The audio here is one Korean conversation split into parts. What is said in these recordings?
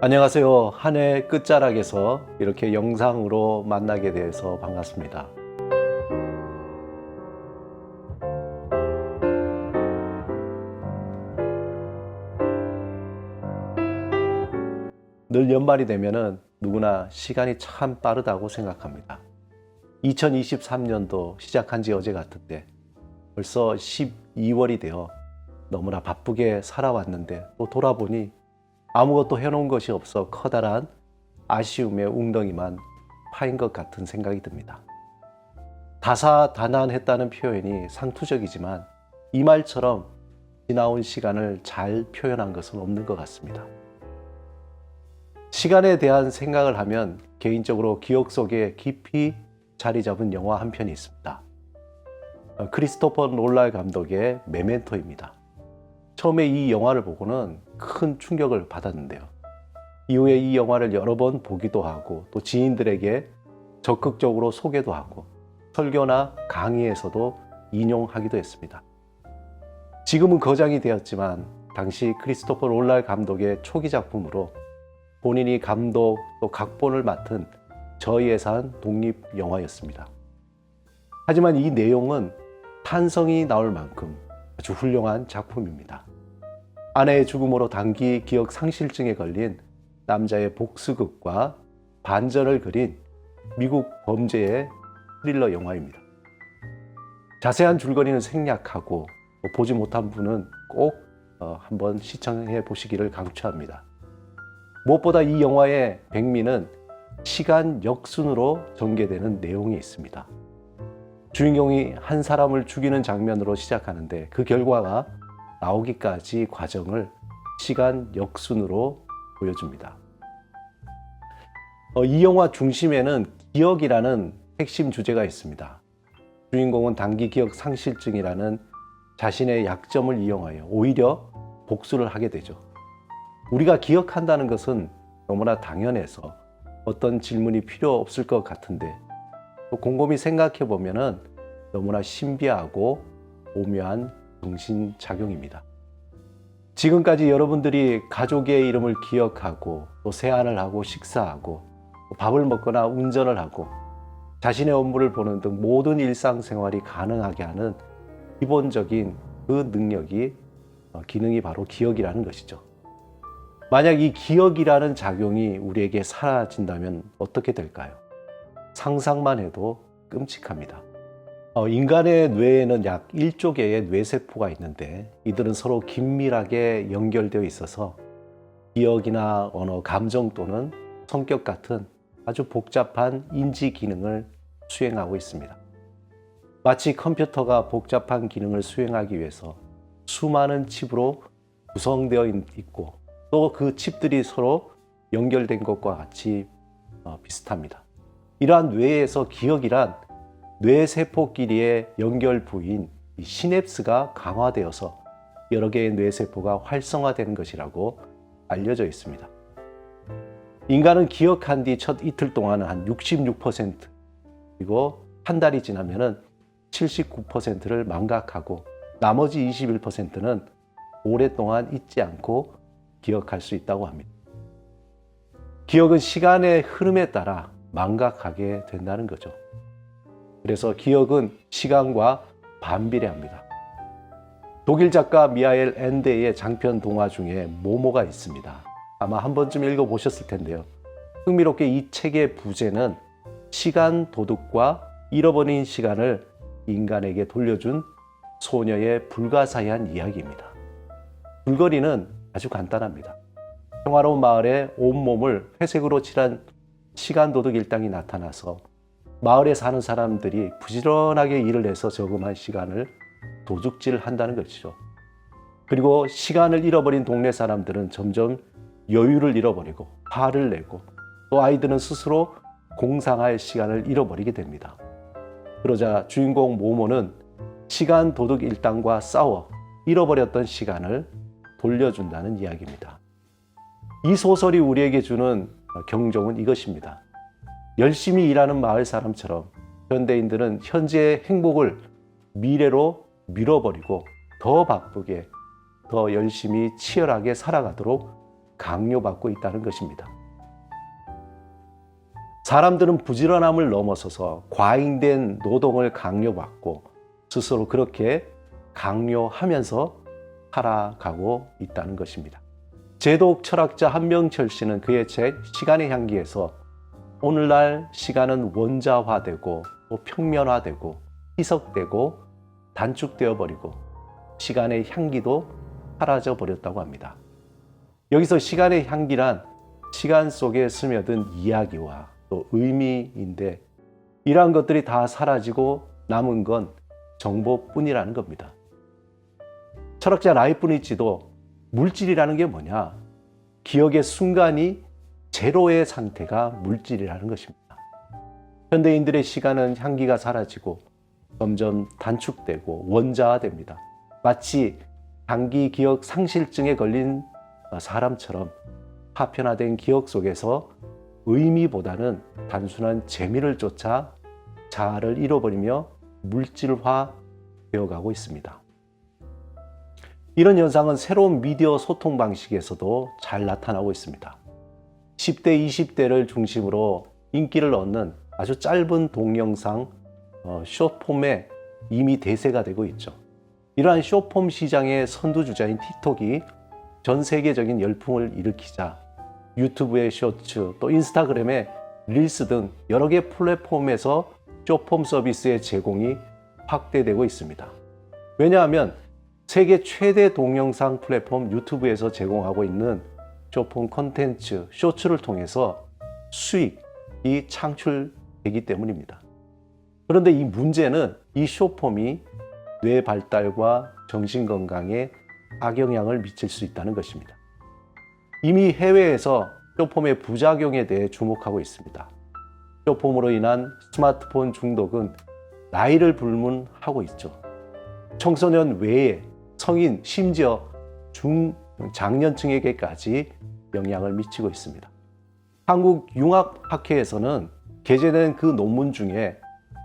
안녕하세요. 한 해 끝자락에서 이렇게 영상으로 만나게 돼서 반갑습니다. 늘 연말이 되면은 누구나 시간이 참 빠르다고 생각합니다. 2023년도 시작한 지 어제 같은데 벌써 12월이 되어 너무나 바쁘게 살아왔는데 또 돌아보니 아무것도 해놓은 것이 없어 커다란 아쉬움의 웅덩이만 파인 것 같은 생각이 듭니다. 다사다난했다는 표현이 상투적이지만 이 말처럼 지나온 시간을 잘 표현한 것은 없는 것 같습니다. 시간에 대한 생각을 하면 개인적으로 기억 속에 깊이 자리 잡은 영화 한 편이 있습니다. 크리스토퍼 놀란 감독의 메멘토입니다. 처음에 이 영화를 보고는 큰 충격을 받았는데요. 이후에 이 영화를 여러 번 보기도 하고 또 지인들에게 적극적으로 소개도 하고 설교나 강의에서도 인용하기도 했습니다. 지금은 거장이 되었지만 당시 크리스토퍼 놀란 감독의 초기 작품으로 본인이 감독 또 각본을 맡은 저예산 독립 영화였습니다. 하지만 이 내용은 탄성이 나올 만큼 아주 훌륭한 작품입니다. 아내의 죽음으로 단기 기억 상실증에 걸린 남자의 복수극과 반전을 그린 미국 범죄의 스릴러 영화입니다. 자세한 줄거리는 생략하고 보지 못한 분은 꼭 한번 시청해 보시기를 강추합니다. 무엇보다 이 영화의 백미는 시간 역순으로 전개되는 내용이 있습니다. 주인공이 한 사람을 죽이는 장면으로 시작하는데 그 결과가 나오기까지 과정을 시간 역순으로 보여줍니다. 이 영화 중심에는 기억이라는 핵심 주제가 있습니다. 주인공은 단기 기억 상실증이라는 자신의 약점을 이용하여 오히려 복수를 하게 되죠. 우리가 기억한다는 것은 너무나 당연해서 어떤 질문이 필요 없을 것 같은데 또 곰곰이 생각해 보면은 너무나 신비하고 오묘한 정신작용입니다. 지금까지 여러분들이 가족의 이름을 기억하고 또 세안을 하고 식사하고 또 밥을 먹거나 운전을 하고 자신의 업무를 보는 등 모든 일상생활이 가능하게 하는 기본적인 그 능력이 기능이 바로 기억이라는 것이죠. 만약 이 기억이라는 작용이 우리에게 사라진다면 어떻게 될까요? 상상만 해도 끔찍합니다. 인간의 뇌에는 약 1조 개의 뇌세포가 있는데 이들은 서로 긴밀하게 연결되어 있어서 기억이나 언어, 감정 또는 성격 같은 아주 복잡한 인지 기능을 수행하고 있습니다. 마치 컴퓨터가 복잡한 기능을 수행하기 위해서 수많은 칩으로 구성되어 있고 또 그 칩들이 서로 연결된 것과 같이 비슷합니다. 이러한 뇌에서 기억이란 뇌세포끼리의 연결 부위인 시냅스가 강화되어서 여러 개의 뇌세포가 활성화되는 것이라고 알려져 있습니다. 인간은 기억한 뒤 첫 이틀 동안은 한 66%, 그리고 한 달이 지나면 79%를 망각하고 나머지 21%는 오랫동안 잊지 않고 기억할 수 있다고 합니다. 기억은 시간의 흐름에 따라 망각하게 된다는 거죠. 그래서 기억은 시간과 반비례합니다. 독일 작가 미하엘 엔데의 장편 동화 중에 모모가 있습니다. 아마 한 번쯤 읽어보셨을 텐데요. 흥미롭게 이 책의 부제는 시간 도둑과 잃어버린 시간을 인간에게 돌려준 소녀의 불가사의한 이야기입니다. 줄거리는 아주 간단합니다. 평화로운 마을에 온몸을 회색으로 칠한 시간 도둑 일당이 나타나서 마을에 사는 사람들이 부지런하게 일을 해서 저금한 시간을 도둑질한다는 것이죠. 그리고 시간을 잃어버린 동네 사람들은 점점 여유를 잃어버리고 화를 내고 또 아이들은 스스로 공상할 시간을 잃어버리게 됩니다. 그러자 주인공 모모는 시간 도둑 일당과 싸워 잃어버렸던 시간을 돌려준다는 이야기입니다. 이 소설이 우리에게 주는 경종은 이것입니다. 열심히 일하는 마을 사람처럼 현대인들은 현재의 행복을 미래로 밀어버리고 더 바쁘게, 더 열심히 치열하게 살아가도록 강요받고 있다는 것입니다. 사람들은 부지런함을 넘어서서 과잉된 노동을 강요받고 스스로 그렇게 강요하면서 살아가고 있다는 것입니다. 제독 철학자 한명철 씨는 그의 책 시간의 향기에서 오늘날 시간은 원자화되고 또 평면화되고 희석되고 단축되어 버리고 시간의 향기도 사라져 버렸다고 합니다. 여기서 시간의 향기란 시간 속에 스며든 이야기와 또 의미인데 이러한 것들이 다 사라지고 남은 건 정보뿐이라는 겁니다. 철학자 라이프니츠도 물질이라는 게 뭐냐? 기억의 순간이 제로의 상태가 물질이라는 것입니다. 현대인들의 시간은 향기가 사라지고 점점 단축되고 원자화됩니다. 마치 장기 기억 상실증에 걸린 사람처럼 파편화된 기억 속에서 의미보다는 단순한 재미를 쫓아 자아를 잃어버리며 물질화 되어가고 있습니다. 이런 현상은 새로운 미디어 소통 방식에서도 잘 나타나고 있습니다. 10대, 20대를 중심으로 인기를 얻는 아주 짧은 동영상 숏폼에 이미 대세가 되고 있죠. 이러한 숏폼 시장의 선두주자인 틱톡이 전 세계적인 열풍을 일으키자 유튜브의 쇼츠, 또 인스타그램의 릴스 등 여러 개 플랫폼에서 숏폼 서비스의 제공이 확대되고 있습니다. 왜냐하면 세계 최대 동영상 플랫폼 유튜브에서 제공하고 있는 숏폼 콘텐츠, 쇼츠를 통해서 수익이 창출되기 때문입니다. 그런데 이 문제는 이 숏폼이 뇌 발달과 정신 건강에 악영향을 미칠 수 있다는 것입니다. 이미 해외에서 숏폼의 부작용에 대해 주목하고 있습니다. 숏폼으로 인한 스마트폰 중독은 나이를 불문하고 있죠. 청소년 외에 성인, 심지어 중장년층에게까지 영향을 미치고 있습니다. 한국융합학회에서는 게재된 그 논문 중에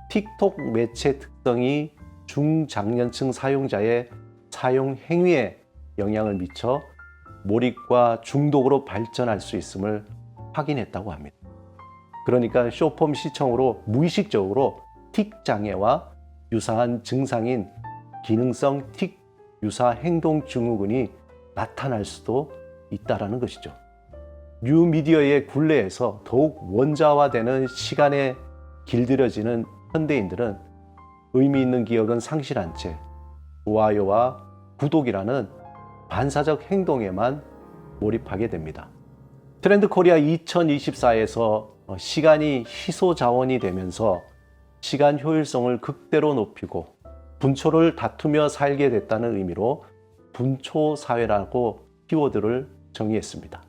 틱톡 매체 특성이 중장년층 사용자의 사용 행위에 영향을 미쳐 몰입과 중독으로 발전할 수 있음을 확인했다고 합니다. 그러니까 숏폼 시청으로 무의식적으로 틱 장애와 유사한 증상인 기능성 틱 유사 행동 증후군이 나타날 수도 있다는 것이죠. 뉴미디어의 굴레에서 더욱 원자화되는 시간에 길들여지는 현대인들은 의미 있는 기억은 상실한 채 좋아요와 구독이라는 반사적 행동에만 몰입하게 됩니다. 트렌드 코리아 2024에서 시간이 희소 자원이 되면서 시간 효율성을 극대로 높이고 분초를 다투며 살게 됐다는 의미로 분초 사회라고 키워드를 정의했습니다.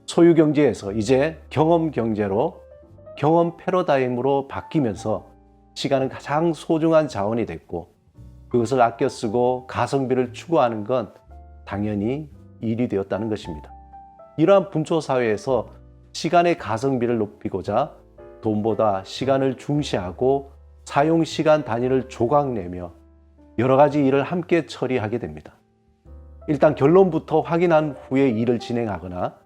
소유 경제에서 이제 경험 경제로 경험 패러다임으로 바뀌면서 시간은 가장 소중한 자원이 됐고 그것을 아껴 쓰고 가성비를 추구하는 건 당연히 일이 되었다는 것입니다. 이러한 분초 사회에서 시간의 가성비를 높이고자 돈보다 시간을 중시하고 사용 시간 단위를 조각내며 여러 가지 일을 함께 처리하게 됩니다. 일단 결론부터 확인한 후에 일을 진행하거나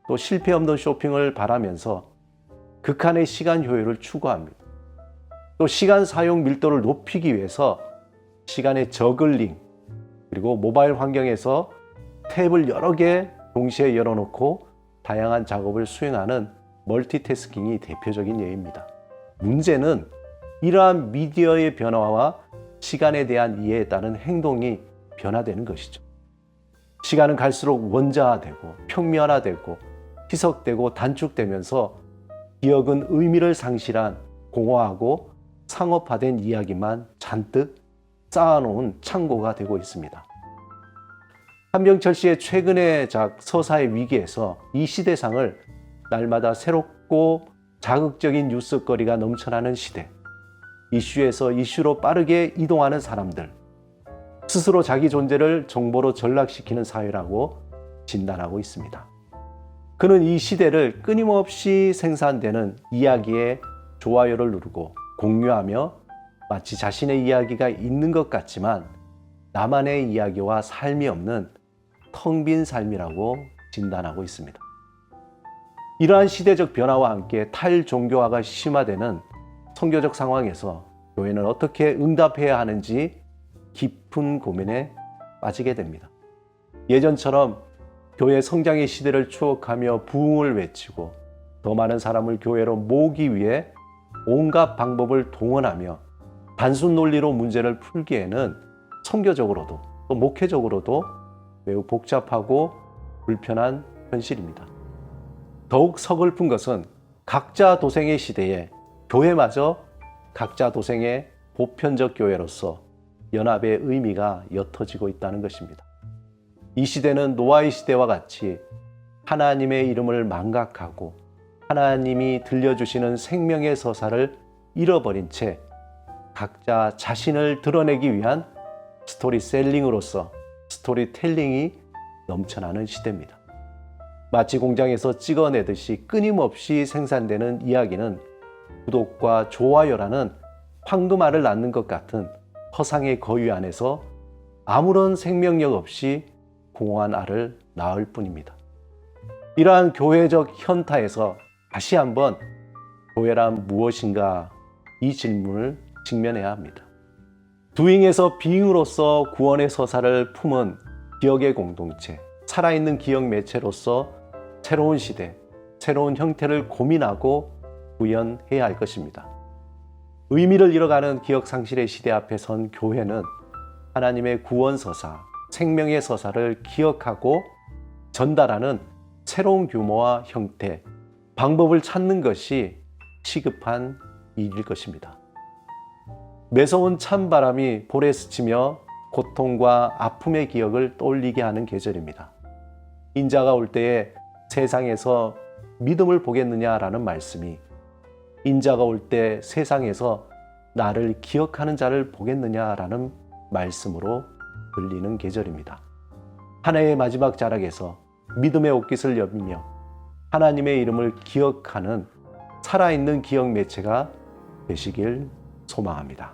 또 실패 없는 쇼핑을 바라면서 극한의 시간 효율을 추구합니다. 또 시간 사용 밀도를 높이기 위해서 시간의 저글링 그리고 모바일 환경에서 탭을 여러 개 동시에 열어놓고 다양한 작업을 수행하는 멀티태스킹이 대표적인 예입니다. 문제는 이러한 미디어의 변화와 시간에 대한 이해에 따른 행동이 변화되는 것이죠. 시간은 갈수록 원자화되고 평면화되고 희석되고 단축되면서 기억은 의미를 상실한 공허하고 상업화된 이야기만 잔뜩 쌓아놓은 창고가 되고 있습니다. 한명철 씨의 최근의 작 서사의 위기에서 이 시대상을 날마다 새롭고 자극적인 뉴스거리가 넘쳐나는 시대, 이슈에서 이슈로 빠르게 이동하는 사람들, 스스로 자기 존재를 정보로 전락시키는 사회라고 진단하고 있습니다. 그는 이 시대를 끊임없이 생산되는 이야기에 좋아요를 누르고 공유하며 마치 자신의 이야기가 있는 것 같지만 나만의 이야기와 삶이 없는 텅 빈 삶이라고 진단하고 있습니다. 이러한 시대적 변화와 함께 탈종교화가 심화되는 선교적 상황에서 교회는 어떻게 응답해야 하는지 깊은 고민에 빠지게 됩니다. 예전처럼 교회 성장의 시대를 추억하며 부흥을 외치고 더 많은 사람을 교회로 모으기 위해 온갖 방법을 동원하며 단순 논리로 문제를 풀기에는 선교적으로도 또 목회적으로도 매우 복잡하고 불편한 현실입니다. 더욱 서글픈 것은 각자 도생의 시대에 교회마저 각자 도생의 보편적 교회로서 연합의 의미가 옅어지고 있다는 것입니다. 이 시대는 노아의 시대와 같이 하나님의 이름을 망각하고 하나님이 들려주시는 생명의 서사를 잃어버린 채 각자 자신을 드러내기 위한 스토리셀링으로서 스토리텔링이 넘쳐나는 시대입니다. 마치 공장에서 찍어내듯이 끊임없이 생산되는 이야기는 구독과 좋아요라는 황금알을 낳는 것 같은 허상의 거위 안에서 아무런 생명력 없이 공허한 알을 낳을 뿐입니다. 이러한 교회적 현타에서 다시 한번 교회란 무엇인가 이 질문을 직면해야 합니다. 두잉에서 비잉으로서 구원의 서사를 품은 기억의 공동체, 살아있는 기억 매체로서 새로운 시대, 새로운 형태를 고민하고 구현해야 할 것입니다. 의미를 잃어가는 기억 상실의 시대 앞에 선 교회는 하나님의 구원 서사, 생명의 서사를 기억하고 전달하는 새로운 규모와 형태, 방법을 찾는 것이 시급한 일일 것입니다. 매서운 찬바람이 볼에 스치며 고통과 아픔의 기억을 떠올리게 하는 계절입니다. 인자가 올 때에 세상에서 믿음을 보겠느냐라는 말씀이 인자가 올 때 세상에서 나를 기억하는 자를 보겠느냐라는 말씀으로 들리는 계절입니다. 한 해의 마지막 자락에서 믿음의 옷깃을 여미며 하나님의 이름을 기억하는 살아있는 기억 매체가 되시길 소망합니다.